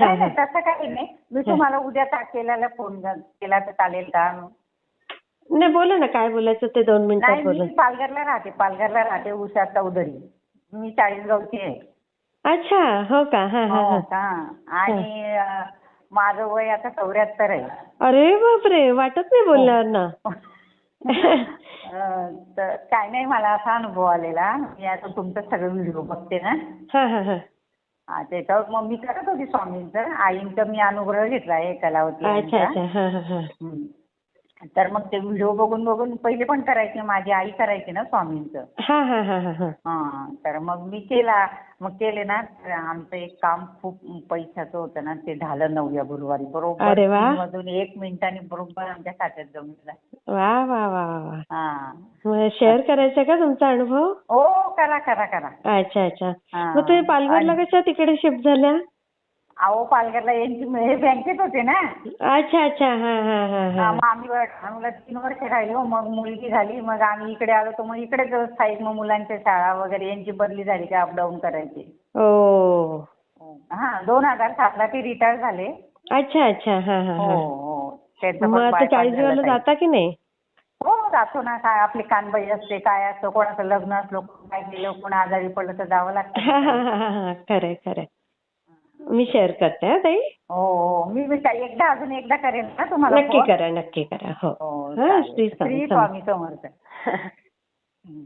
हा नाही हा नाही तसं काही नाही. मी हा. तुम्हाला उद्या केला फोन केला तर चालेल का? नाही बोला ना, काय बोलायचं ते 2 मिनिटात नाही बोला. मी पालघरला राहते उषा चौधरी. मी चाळीसगावची आहे. अच्छा, हो का? हा हा हो हा का? हा. आणि माझं वय आता 74 आहे. अरे बापरे, वाटत नाही हो. बोलल्यावर ना. तर काय नाही, मला असा अनुभव आलेला. मी आता तुमचं सगळं व्हिडिओ बघते ना. हा हा हा. त्याच्यावर मग मी करत होती स्वामींचं. आईंचा मी अनुग्रह घेतला आहे कलावती अच्छा आईंचा. अच्छा, हा हा हा. हं. तर मग ते व्हिडिओ बघून बघून पहिले पण करायचे. माझी आई करायची ना स्वामींचं. हा हा हा हा हा. तर मग मी केले ना. तर आमचं एक काम खूप पैशाचं होतं ना, ते झालं 9व्या गुरुवारी बरोबर अरे वा 3 वाजून 1 मिनिटांनी बरोबर आमच्या खात्यात जमा झाला. वा वा वा वा. हां. मग शेअर करायचा का तुमचा अनुभव? हो करा करा करा. अच्छा अच्छा. मग हां. तुम्ही पालघरला कशा तिकडे शिफ्ट झाल्या? अहो पालघरला यांची हे बँकेत होते ना. अच्छा अच्छा, हा हा हा हा. मग आम्हाला 3 वर्ष राहिलो. मग मुलगी झाली. मग आम्ही इकडे आलो. तर मग इकडेच स्थायिक मग मुलांच्या शाळा वगैरे यांची बदली झाली की अपडाऊन करायची. ओ. हां 2007ला ते रिटायर झाले. अच्छा अच्छा, हा हा हो हा. हो. त्यांचं मग पण आता बायपास झालं 40 ताई. जाता की नाही? हो जातो ना. काय आपली कानबाई असते, काय असतं, कोणाचं लग्न असलं, काय केलं, कोण आजारी पडलं तर जावं लागतं हा ना हा ताई. हा हा. खरंय खरंय. मी शेअर करते हा ताई. हो हो. मी ताई अजून एकदा करेन ना तुम्हाला नक्की फोन. करा नक्की करा. हो हो हा. चालेल. श्री स्वामी श्री समर्थ. स्वामी समर्थ. हं.